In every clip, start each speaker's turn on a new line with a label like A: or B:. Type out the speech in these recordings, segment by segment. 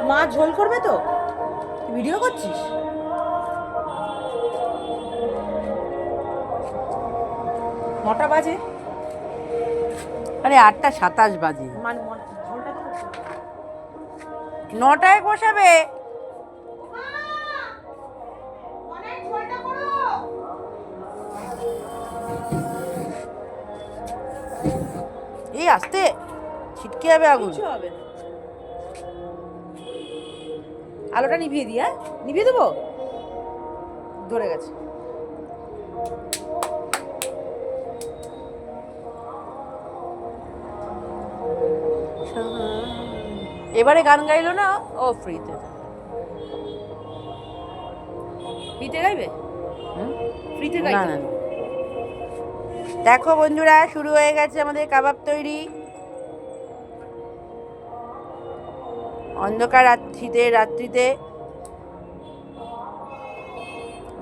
A: মা ঝোল করবে তো? ভিডিও করছিস? নটা বাজে।
B: আরে 8:27 বাজে।
A: মানে ঝোলটা তো
B: 9টায় বসাবে। এই আস্তে ছিটকে যাবে আগুন।
A: কিছু হবে না। আলোটা নিভিয়ে দিই। হ্যাঁ, নিভিয়ে দেবো। ধরে গেছে।
B: এবারে গান গাইলো না ও ফ্রিতে?
A: ফ্রিতে গাইবে? ফ্রিতে
B: না
A: গাইবে?
B: না না। দেখো বন্ধুরা, শুরু হয়ে গেছে আমাদের কাবাব তৈরি। অন্ধকার রাত্রিতে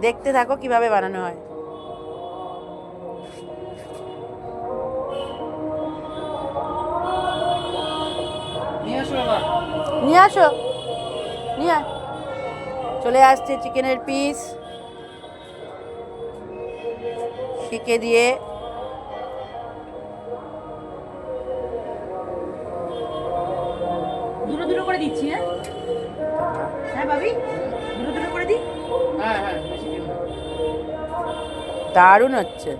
B: দেখতে থাকো কিভাবে বানানো হয়। নিয়ে আসো, নিয়ে আয়। চলে আসছে চিকেনের পিস শিকে দিয়ে।
A: দুটো দুটো করে দিচ্ছি। হ্যাঁ হ্যাঁ ভাবি, দুটো দুটো করে দিই।
C: হ্যাঁ হ্যাঁ, বেশি দিন না।
B: দারুণ হচ্ছে,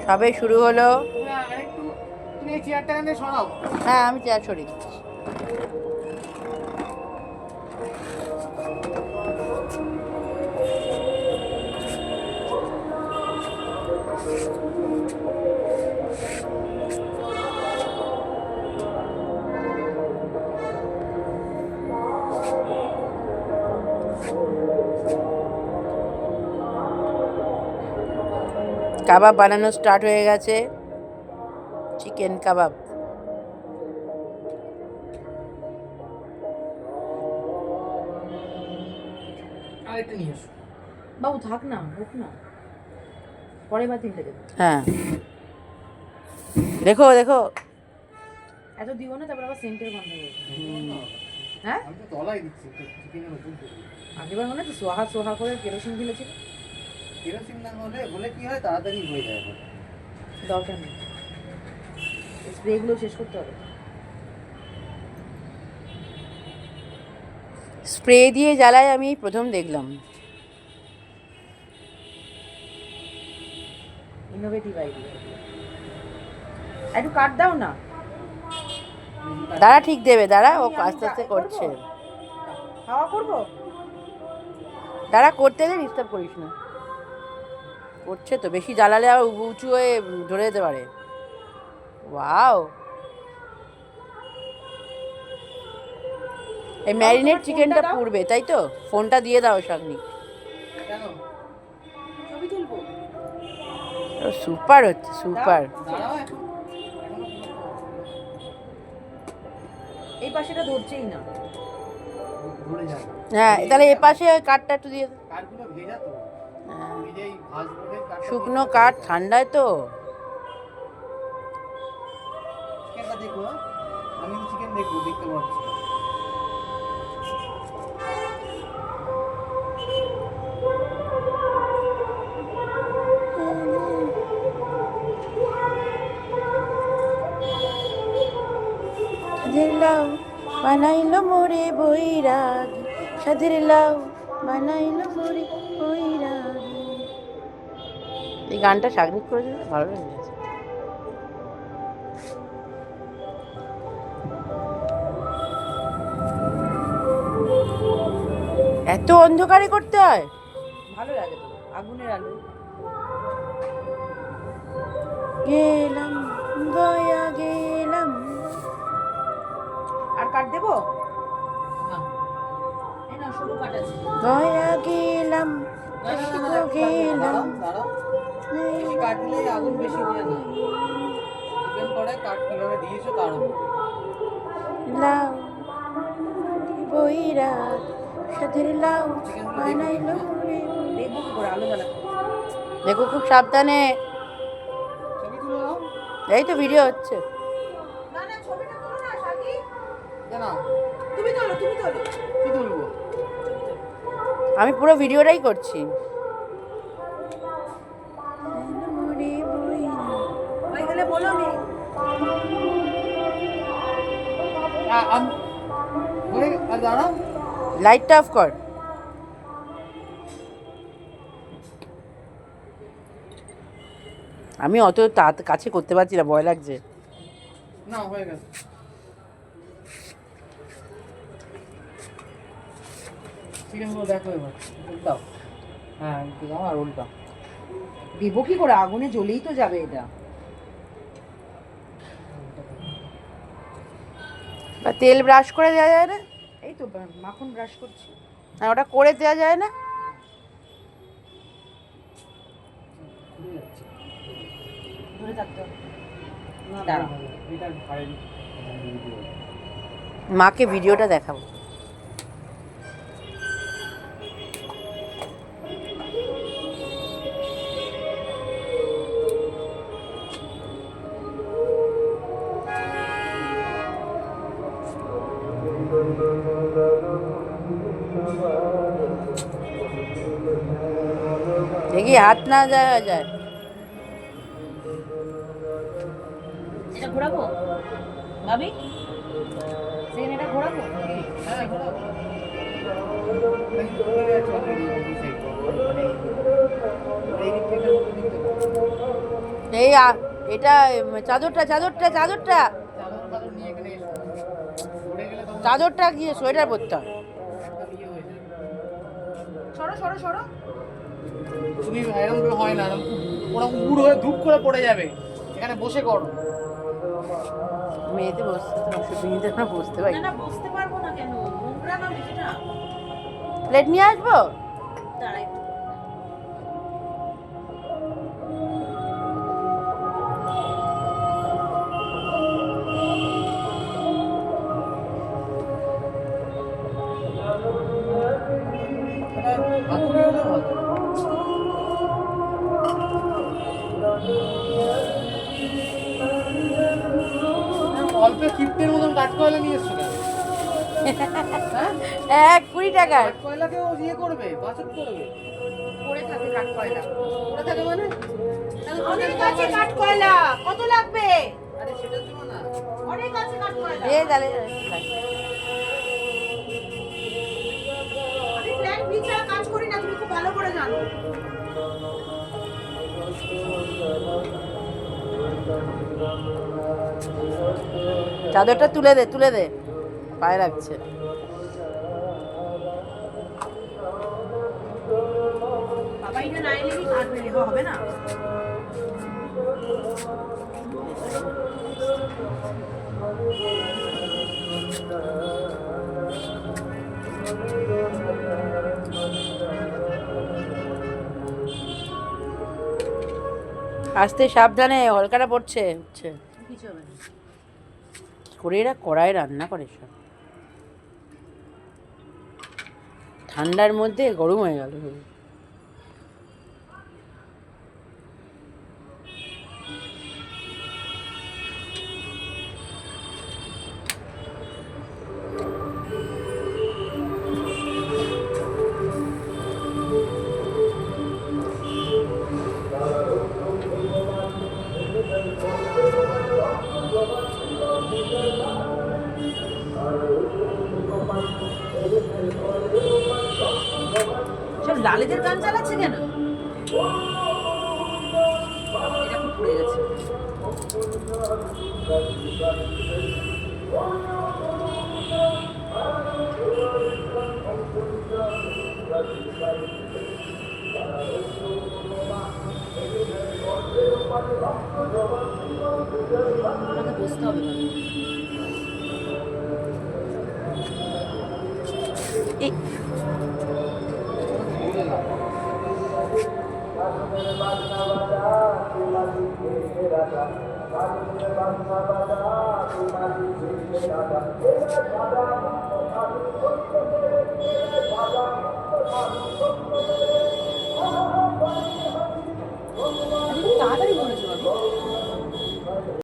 B: সবে শুরু হলো।
C: হ্যাঁ, আরেকটু তুমি এই চেয়ারটা এনে সরাও।
B: হ্যাঁ, আমি চেয়ার সরিয়ে দিচ্ছি। কাবাব বানানো স্টার্ট হয়ে গেছে, চিকেন কাবাব।
C: আরেকটা নিয়ে এসো।
A: বাবু থাক না, হোক না, পরে বা তিনটে দেবো।
B: হ্যাঁ, দেখো দেখো।
A: এত দিব না, তারপর আবার সেন্টের গন্ধ হবে। হ্যাঁ,
C: আমি তো তলায় দিচ্ছি, তো চিকেনের উপর দেবো।
A: আগেবার মনে আছে সোহা সোহা করে কেরোসিন ঢেলেছিল?
C: কেরোসিন না হলে কি হয়, তাড়াতাড়ি হয়ে যায়।
A: দরকার নেই, স্প্রেগুলো শেষ করতে হবে।
B: স্প্রে দিয়ে জ্বালায় আমি প্রথম দেখলাম।
A: Innovative idea. একটু কাট দাও না।
B: দাঁড়া, ঠিক দেবে, দাঁড়া, ও আস্তে আস্তে করছে।
A: খাওয়া করবো।
B: দাঁড়া, করতে দে, ডিস্টার্ব করিস না। করছে তো, বেশি জ্বালালে আর উঁচু হয়ে ধরে যেতে পারে। ওয়াও, এই ম্যারিনেট চিকেনটা পুড়বে, তাই তো? ফোনটা দিয়ে দাও সামনে।
C: কেন?
A: ছবি তুলবো।
B: সুপার হচ্ছে, সুপার।
C: দাঁড়াও এখন।
A: এই পাশেটা ধরছেই না।
C: ধরে যাবে।
B: হ্যাঁ, তাহলে এ পাশে ওই কাঠটা একটু দিয়ে দে।
C: কাঠগুলো ভেজা তো।
B: হ্যাঁ,
C: ভেজেই ভাজবো, কাঠটা
B: শুকনো কাঠ, ঠান্ডায় তো।
C: চিকেনটা দেখো। আমি চিকেন দেখবো, দেখতে পাচ্ছি।
B: সাধের লাউ বানাইলো মোরে বৈরাগী, সাধের লাউ বানাইলো মোরে বৈরাগী। এই গানটা সাগরিক করেছিল, ভালো লেগেছে। এত অন্ধকারে করতে হয়?
A: ভালো লাগে তো, আগুনের আলো।
B: গেলাম গয়া গেলাম।
A: আর কাট দেবো?
C: না,
A: এই না, সরু কাট আছে।
B: গয়া গেলাম,
C: না, না, না, না,
B: কাশিতে গেলাম।
C: দাঁড়াও। বেশি কাঠ দিলে আগুন বেশি হয় না। ডিপেন্ড করে কাঠ কিভাবে দিয়েছো তার উপর।
B: লাউ বৈরাগ, সাথের লাউ বানাইলো রে।
A: দেখবো কি করে আলো জ্বালাতে?
B: দেখো খুব সাবধানে।
C: ছবি তুলে নাও।
B: এই তো ভিডিও হচ্ছে।
A: না না ছবিটা তোলো না শাকি।
C: কেন?
A: তুমি তোলো তুমি তোলো।
C: কি তুলবো?
B: আমি পুরো ভিডিওটাই করছি।
A: ওই গেলে বলো নি।
C: আর দাঁড়াও।
B: লাইটটা অফ কর। আমি অত কাছে করতে পারছি না, ভয় লাগছে।
C: না হয়ে গেছে। চিকেনগুলো দেখো এবার উল্টাও। হ্যাঁ একটু দাও আর উল্টাও।
A: দেবো কি করে? আগুনে জ্বলেই তো যাবে এটা।
B: বা তেল ব্রাশ করে দেওয়া যায় না?
A: এই তো মাখন ব্রাশ করছি।
B: হ্যাঁ, ওটা করে দেওয়া যায় না?
C: খুলে যাচ্ছে।
A: ধরে থাকতে হবে।
C: না
A: দাঁড়াও।
C: এটা ভারী ভিডিও।
B: মাকে ভিডিওটা দেখাবো। দেখি হাত না যায় যায়।
A: এটা ঘোরাবো ভাবি? সেখানে এটা ঘোরাবো?
C: হ্যাঁ ঘোরাও। ঘুরে যাচ্ছে অলরেডি এই সাইড। মানে এই দিক থেকে ওই দিক থেকে।
B: এই এটা চাদরটা চাদরটা চাদরটা
C: চাদর নিয়ে এখানে এসো। ঘুরে গেলে তখন
B: চাদরটা গিয়ে সোয়েটার পরতে হয়।
C: একটা ইয়ে হয়ে যাবে।
A: সরো সরো সরো।
C: তুমি এরকম করে হয় না, ওরা উড় হয়ে ধূপ করে পড়ে যাবে। এখানে বসে করো।
B: মেয়েতে বসতে তো অসুবিধা না, বসতে পারি।
A: না না বুঝতে পারবো না কেন? নোংরা না বেশিটা।
B: প্লেট নিয়ে আসবো?
A: দাঁড়াই।
C: এটা হাতুড়ি হলে ভালো। অল্প কিপ্টের মতন কাঠ কয়লা নিয়ে এসছো কেন? হ্যাঁ
B: 20 টাকার।
C: কাঠ কয়লাকেও ইয়ে করবে, বাছুর করবে।
A: পড়ে থাকে কাঠ কয়লা।
C: ওটা থাকে মানে
A: অনেক আছে কাঠ কয়লা। কত লাগবে?
C: আরে সেটা তো না।
A: অনেক আছে কাঠ কয়লা।
B: দে তাহলে।
A: আমি প্ল্যান বি ছাড়া কাজ করি না, তুমি খুব ভালো করে জানো।
B: চাদরটা তুলে দে তুলে দে, পায়ে লাগছে।
A: বাবা এটা না এলে কি কাজ মেরে হবে না?
B: আস্তে সাবধানে, হলকাটা পড়ছে হচ্ছে।
A: কিছু হবে না।
B: কি করে এরা কড়াই রান্না করে সব? ঠান্ডার মধ্যে গরম হয়ে গেল।
A: সব লালেদের গান চালাচ্ছে কেন? এটা খুব পড়ে গেছে। আমাকে বসতে হবে না।
B: এই